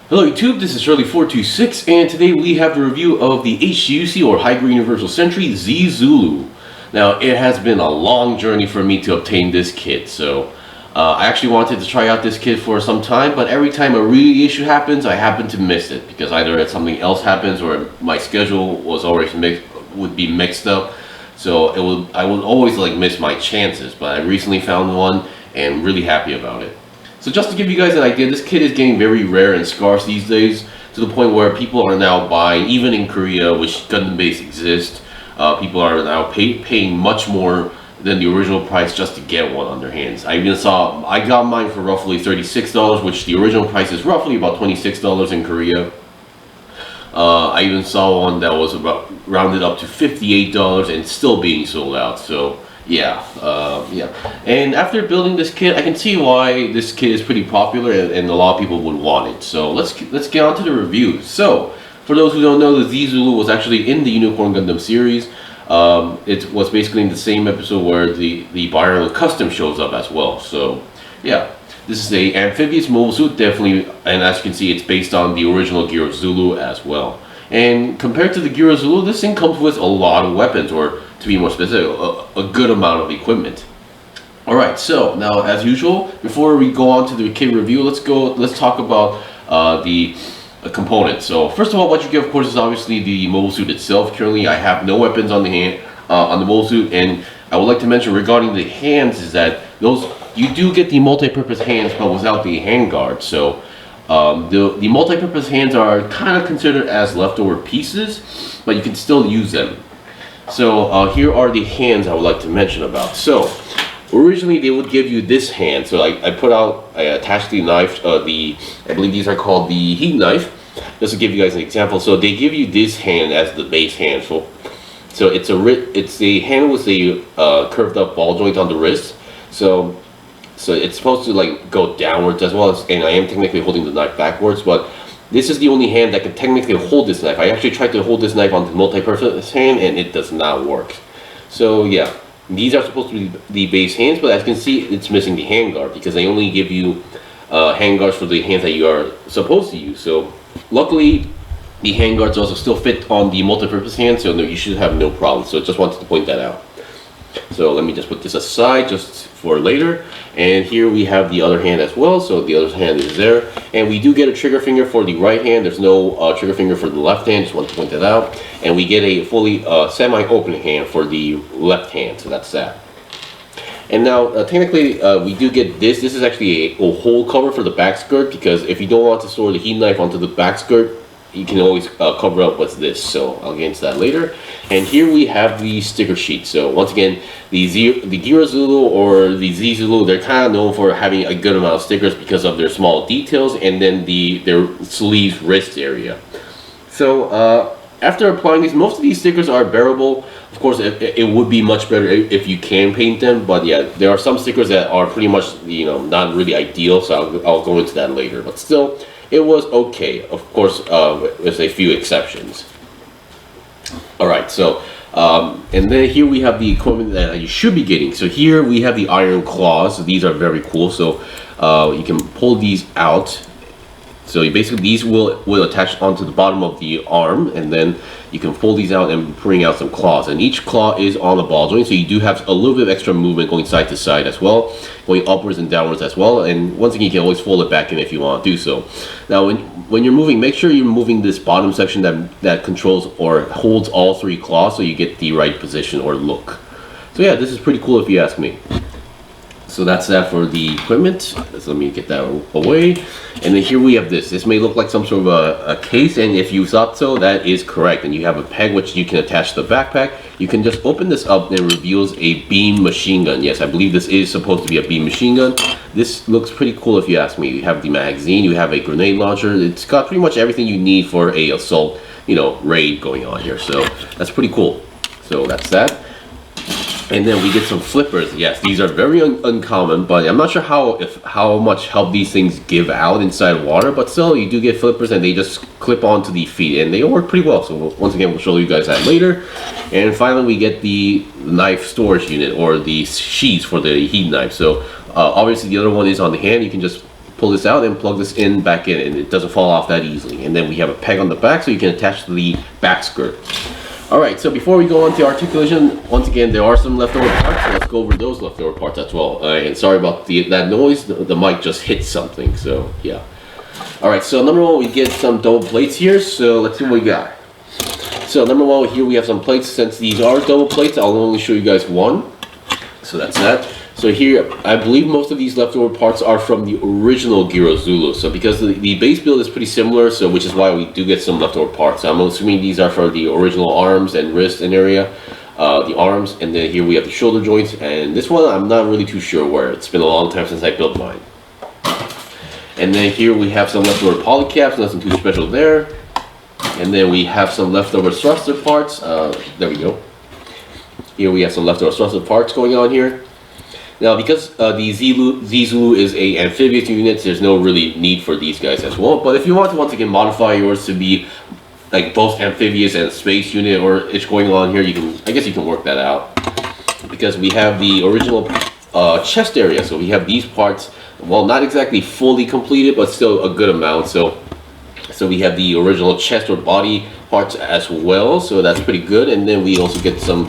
Hello YouTube, this is Shirley426 and today we have the review of the HGUC or High Grade Universal Sentry Zee Zulu. Now it has been a long journey for me to obtain this kit, so I actually wanted to try out this kit for some time, but every time a reissue happens I happen to miss it because either something else happens or my schedule was always would be mixed up, so I would always miss my chances. But I recently found one and really happy about it. So just to give you guys an idea, this kit is getting very rare and scarce these days, to the point where people are now buying, even in Korea, which Gundam base exists, people are now paying much more than the original price just to get one on their hands. I got mine for roughly $36, which the original price is roughly about $26 in Korea. I even saw one that was about rounded up to $58 and still being sold out. So yeah. And after building this kit, I can see why this kit is pretty popular and a lot of people would want it. So let's get on to the review. So for those who don't know, the Zee Zulu was actually in the Unicorn Gundam series. It was basically in the same episode where the Byron Custom shows up as well. So yeah, this is a amphibious mobile suit, definitely, and as you can see, it's based on the original Gyro Zulu as well. And compared to the Gyro Zulu, this thing comes with a lot of weapons, or to be more specific, a good amount of equipment. Alright, so now as usual, before we go on to the kit review, let's talk about the components. So first of all, what you get, of course, is obviously the mobile suit itself. Currently I have no weapons on the mobile suit, and I would like to mention regarding the hands is that you do get the multi-purpose hands but without the hand guard. So the multi-purpose hands are kind of considered as leftover pieces, but you can still use them. So here are the hands I would like to mention about. So originally they would give you this hand. So I attached the knife, I believe these are called the heat knife, just to give you guys an example. So they give you this hand as the base hand. So it's a hand with a curved up ball joint on the wrist. So it's supposed to go downwards as well, and I am technically holding the knife backwards, but this is the only hand that can technically hold this knife. I actually tried to hold this knife on the multi-purpose hand and it does not work. So yeah, these are supposed to be the base hands, but as you can see, it's missing the hand guard because they only give you hand guards for the hands that you are supposed to use. So luckily, the hand guards also still fit on the multi-purpose hand, so no, you should have no problem. So just wanted to point that out. So let me just put this aside just for later. And here we have the other hand as well. So the other hand is there. And we do get a trigger finger for the right hand. There's no trigger finger for the left hand. Just want to point that out. And we get a fully semi-open hand for the left hand. So that's that. And now technically we do get this. This is actually a hole cover for the back skirt, because if you don't want to store the heat knife onto the back skirt, you can always cover up with this. So I'll get into that later. And here we have the sticker sheet. So once again, the Gyro Zulu or the Zee Zulu, they're kind of known for having a good amount of stickers because of their small details and then their sleeves wrist area. So after applying these, most of these stickers are bearable. Of course, it would be much better if you can paint them, but yeah, there are some stickers that are pretty much not really ideal. So I'll go into that later. But still, it was okay, of course, with a few exceptions. Alright, so, and then here we have the equipment that you should be getting. So here we have the iron claws. These are very cool. So you can pull these out. So basically these will attach onto the bottom of the arm, and then you can pull these out and bring out some claws. And each claw is on a ball joint, so you do have a little bit of extra movement going side to side as well, going upwards and downwards as well. And once again, you can always fold it back in if you want to do so. Now when you're moving, make sure you're moving this bottom section that controls or holds all three claws, so you get the right position or look. So yeah, this is pretty cool if you ask me. So that's that for the equipment. So let me get that away. And then here we have this. This may look like some sort of a case, and if you thought so, that is correct. And you have a peg which you can attach to the backpack. You can just open this up and it reveals a beam machine gun. Yes, I believe this is supposed to be a beam machine gun. This looks pretty cool if you ask me. You have the magazine, you have a grenade launcher. It's got pretty much everything you need for a assault, raid going on here. So that's pretty cool. So that's that. And then we get some flippers. Yes, these are very uncommon, but I'm not sure how much help these things give out inside water, but still you do get flippers and they just clip onto the feet and they work pretty well. So once again, we'll show you guys that later. And finally we get the knife storage unit, or the sheaths for the heat knife. So obviously the other one is on the hand. You can just pull this out and plug this in back in, and it doesn't fall off that easily. And then we have a peg on the back so you can attach to the back skirt. Alright, so before we go on to articulation, once again, there are some leftover parts, so let's go over those leftover parts as well. And sorry about that noise, the mic just hit something, so yeah. Alright, so number one, we get some double plates here, so let's see what we got. So number one, here we have some plates. Since these are double plates, I'll only show you guys one. So that's that. So here, I believe most of these leftover parts are from the original Gyro Zulu. So because the base build is pretty similar, so which is why we do get some leftover parts. So I'm assuming these are for the original arms and wrist and area, the arms, and then here we have the shoulder joints. And this one, I'm not really too sure where. It's been a long time since I built mine. And then here we have some leftover poly caps, nothing too special there. And then we have some leftover thruster parts. There we go. Here we have some leftover thruster parts going on here. Now, because the Zee Zulu is a amphibious unit, there's no really need for these guys as well. But if you want to once again modify yours to be like both amphibious and space unit, or it's going on here, you can, I guess you can work that out. Because we have the original chest area, so we have these parts, well, not exactly fully completed, but still a good amount. So we have the original chest or body parts as well, so that's pretty good. And then we also get some,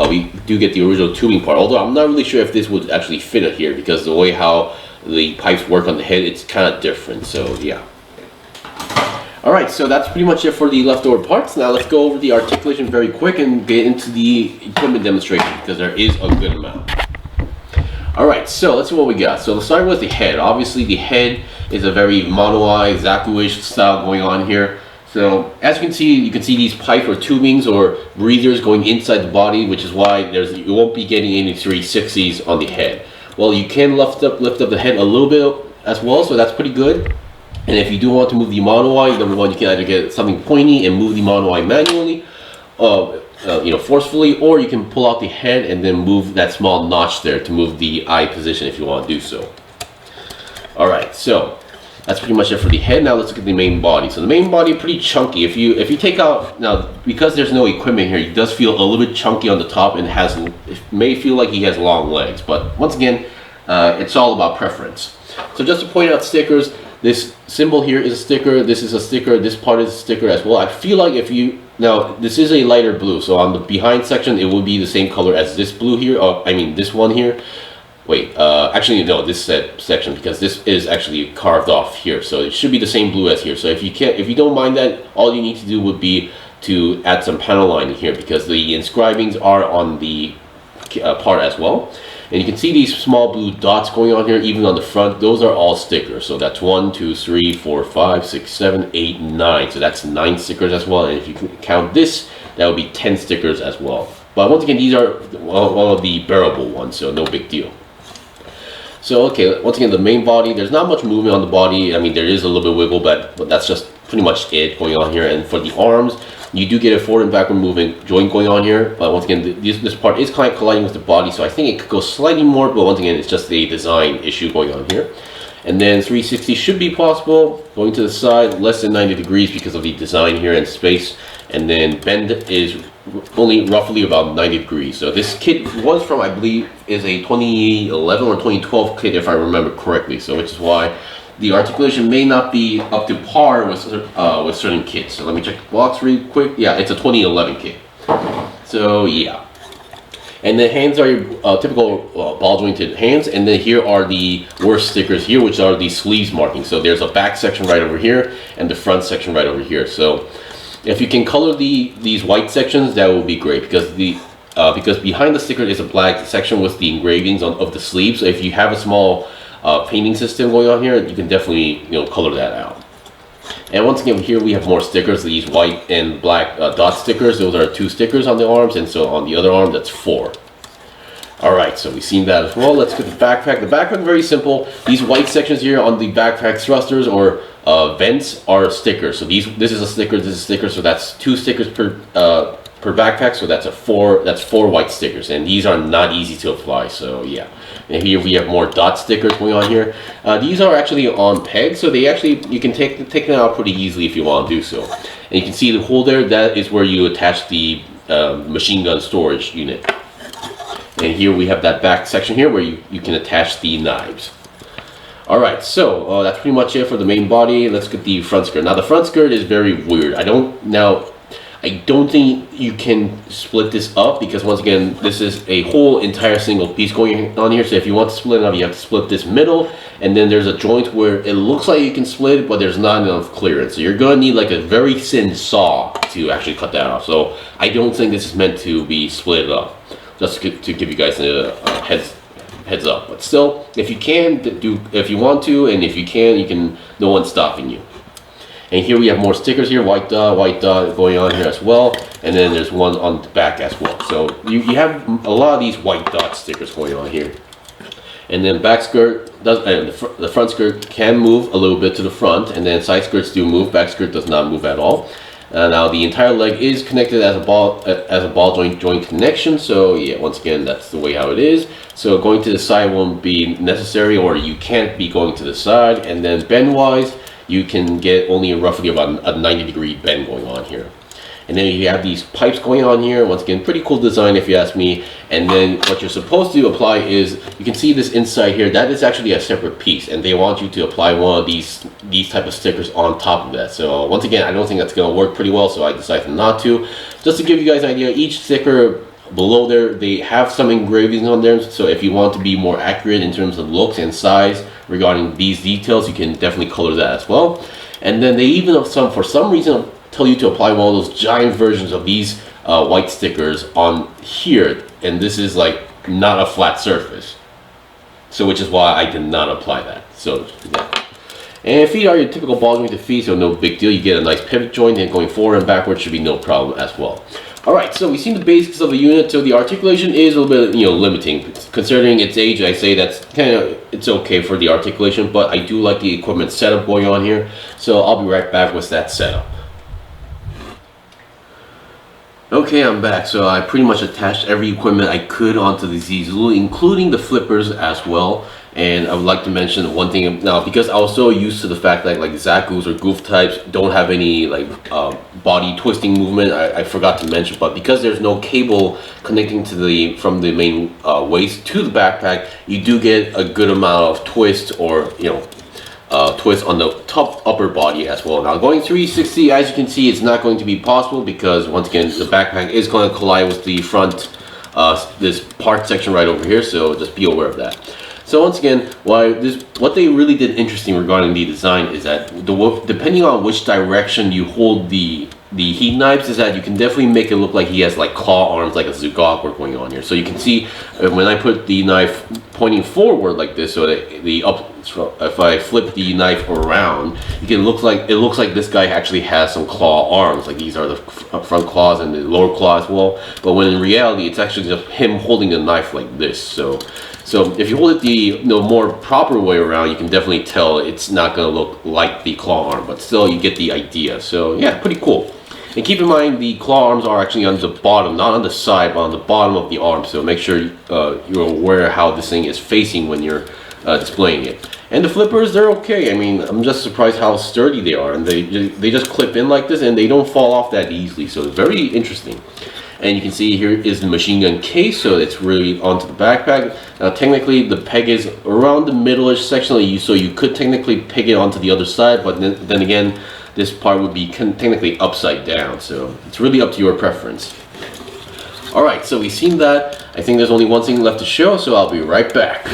we do get the original tubing part, although I'm not really sure if this would actually fit it here, because the way how the pipes work on the head, it's kind of different, so yeah. Alright, so that's pretty much it for the leftover parts. Now let's go over the articulation very quick and get into the equipment demonstration, because there is a good amount. Alright, so let's see what we got. So let's start with the head. Obviously the head is a very mono-eye, Zaku-ish style going on here. So as you can see these pipe or tubings or breathers going inside the body, which is why you won't be getting any 360s on the head. Well, you can lift up the head a little bit as well, so that's pretty good. And if you do want to move the mono-eye, number one, you can either get something pointy and move the mono-eye manually, forcefully, or you can pull out the head and then move that small notch there to move the eye position if you want to do so. Alright, so that's pretty much it for the head. Now let's look at the main body. So the main body, pretty chunky. If you take out, now because there's no equipment here, it does feel a little bit chunky on the top, and it may feel like he has long legs, but once again, it's all about preference. So just to point out stickers, this symbol here is a sticker, this is a sticker, this part is a sticker as well. I feel like now this is a lighter blue, so on the behind section it will be the same color as this blue here, this one here. Wait, actually no, this section, because this is actually carved off here, so it should be the same blue as here. So if you don't mind that, all you need to do would be to add some panel lining here, because the inscribings are on the part as well. And you can see these small blue dots going on here, even on the front. Those are all stickers. So that's 1, 2, 3, 4, 5, 6, 7, 8, 9. So that's 9 stickers as well. And if you count this, that would be 10 stickers as well. But once again, these are one of the bearable ones, so no big deal. So okay, once again, the main body, there's not much movement on the body. I mean, there is a little bit of wiggle, but that's just pretty much it going on here. And for the arms, you do get a forward and backward movement joint going on here. But once again, this part is kind of colliding with the body, so I think it could go slightly more, but once again, it's just a design issue going on here. And then 360 should be possible. Going to the side, less than 90 degrees because of the design here and space. And then bend is only roughly about 90 degrees. So this kit was from, I believe, is a 2011 or 2012 kit if I remember correctly. So which is why the articulation may not be up to par with certain kits. So let me check the box real quick. Yeah, it's a 2011 kit. So yeah. And the hands are your typical ball jointed hands. And then here are the worst stickers here, which are the sleeves markings. So there's a back section right over here and the front section right over here. So if you can color these white sections, that would be great, because because behind the sticker is a black section with the engravings of the sleeves. So if you have a small painting system going on here, you can definitely color that out. And once again, here we have more stickers, these white and black dot stickers. Those are 2 stickers on the arms, and so on the other arm, that's 4. Alright, so we've seen that as well. Let's get the backpack. The backpack is very simple. These white sections here on the backpack thrusters or vents are stickers. So this is a sticker, this is a sticker, so that's 2 stickers per backpack, so that's 4 white stickers, and these are not easy to apply, so yeah. And here we have more dot stickers going on here. These are actually on pegs, so you can take them out pretty easily if you want to do so. And you can see the hole there, that is where you attach the machine gun storage unit. And here we have that back section here where you can attach the knives. Alright, so that's pretty much it for the main body. Let's get the front skirt. Now the front skirt is very weird. I don't think you can split this up, because once again, this is a whole entire single piece going on here. So if you want to split it up, you have to split this middle, and then there's a joint where it looks like you can split it, but there's not enough clearance. So you're gonna need like a very thin saw to actually cut that off. So I don't think this is meant to be split up. Just to give you guys a heads up. But still, if you can do, if you want to, and if you can, no one's stopping you. And here we have more stickers here, white dot going on here as well, and then there's one on the back as well. So you have a lot of these white dot stickers going on here. And then back skirt does, the front skirt can move a little bit to the front, and then side skirts do move. Back skirt does not move at all. Now the entire leg is connected as a ball joint connection. So yeah, once again, that's the way how it is. So going to the side won't be necessary, or you can't be going to the side. And then bend wise, you can get only roughly about a 90-degree bend going on here. And then you have these pipes going on here. Once again, pretty cool design if you ask me. And then what you're supposed to apply is, you can see this inside here, that is actually a separate piece, and they want you to apply one of these type of stickers on top of that. So once again, I don't think that's going to work pretty well, so I decided not to. Just to give you guys an idea, each sticker below there, they have some engravings on there. So if you want to be more accurate in terms of looks and size regarding these details, you can definitely color that as well. And then they even for some reason tell you to apply one of those giant versions of these white stickers on here, and this is like not a flat surface, so which is why I did not apply that. So yeah. And feet are your typical ball joint feet, so no big deal. You get a nice pivot joint, and going forward and backward should be no problem as well. Alright, so we've seen the basics of the unit. So the articulation is a little bit, limiting. Considering its age, I say that's it's okay for the articulation, but I do like the equipment setup going on here. So I'll be right back with that setup. Okay, I'm back. So I pretty much attached every equipment I could onto the Zee Zulu, including the flippers as well. And I would like to mention one thing now, because I was so used to the fact that like Zaku's or Goof types don't have any like body twisting movement, I forgot to mention. But because there's no cable connecting to from the main waist to the backpack, you do get a good amount of twist, or twist on the top upper body as well. Now going 360, as you can see, it's not going to be possible, because once again, the backpack is going to collide with the front, this part section right over here. So just be aware of that. So once again, what they really did interesting regarding the design is that depending on which direction you hold the heat knives, is that you can definitely make it look like he has like claw arms, like a Zugawk going on here. So you can see when I put the knife pointing forward like this, so that if I flip the knife around, it looks like this guy actually has some claw arms, like these are the front claws and the lower claw as well. But when in reality, it's actually just him holding the knife like this. So if you hold it the more proper way around, you can definitely tell it's not going to look like the claw arm, but still you get the idea. So yeah, pretty cool. And keep in mind, the claw arms are actually on the bottom, not on the side, but on the bottom of the arm. So make sure you're aware how this thing is facing when you're displaying it. And the flippers, they're okay. I mean, I'm just surprised how sturdy they are, and they just clip in like this, and they don't fall off that easily. So it's very interesting. And you can see here is the machine gun case, so it's really onto the backpack. Now technically the peg is around the middle-ish section, so you could technically peg it onto the other side, but then again, this part would be technically upside down, so it's really up to your preference. Alright, so we've seen that. I think there's only one thing left to show, so I'll be right back.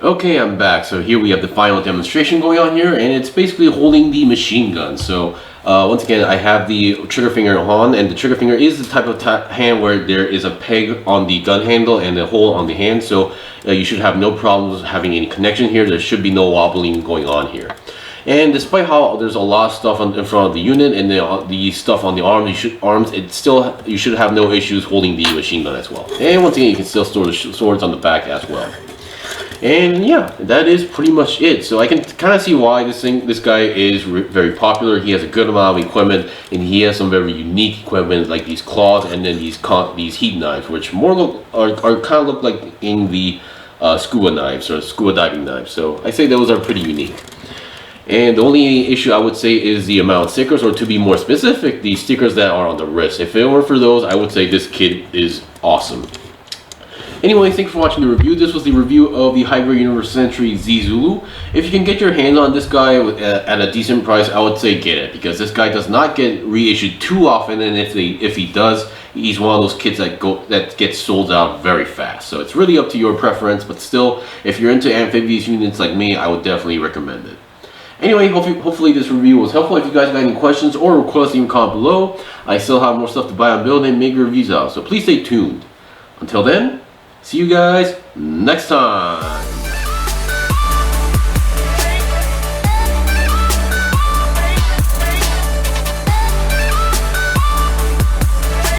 Okay, I'm back. So here we have the final demonstration going on here, and it's basically holding the machine gun. So once again, I have the trigger finger on, and the trigger finger is the type of hand where there is a peg on the gun handle and a hole on the hand. So you should have no problems having any connection here. There should be no wobbling going on here. And despite how there's a lot of stuff in front of the unit and the stuff on the arms, you should have no issues holding the machine gun as well. And once again, you can still store the swords on the back as well. And yeah, that is pretty much it. So I can kind of see why this guy is very popular. He has a good amount of equipment, and he has some very unique equipment like these claws and then these heat knives, which more kind of look like in the scuba knives or scuba diving knives. So I say those are pretty unique. And the only issue I would say is the amount of stickers, or to be more specific, the stickers that are on the wrist. If it were for those, I would say this kit is awesome. Anyway, thanks for watching the review. This was the review of the Hybrid Universal Century Zee Zulu. If you can get your hands on this guy at a decent price, I would say get it, because this guy does not get reissued too often, and if he does, he's one of those kits that gets sold out very fast. So it's really up to your preference, but still, if you're into amphibious units like me, I would definitely recommend it. Anyway, hopefully this review was helpful. If you guys got any questions or requests, leave a comment below. I still have more stuff to buy on build and make reviews out, so please stay tuned. Until then, see you guys next time.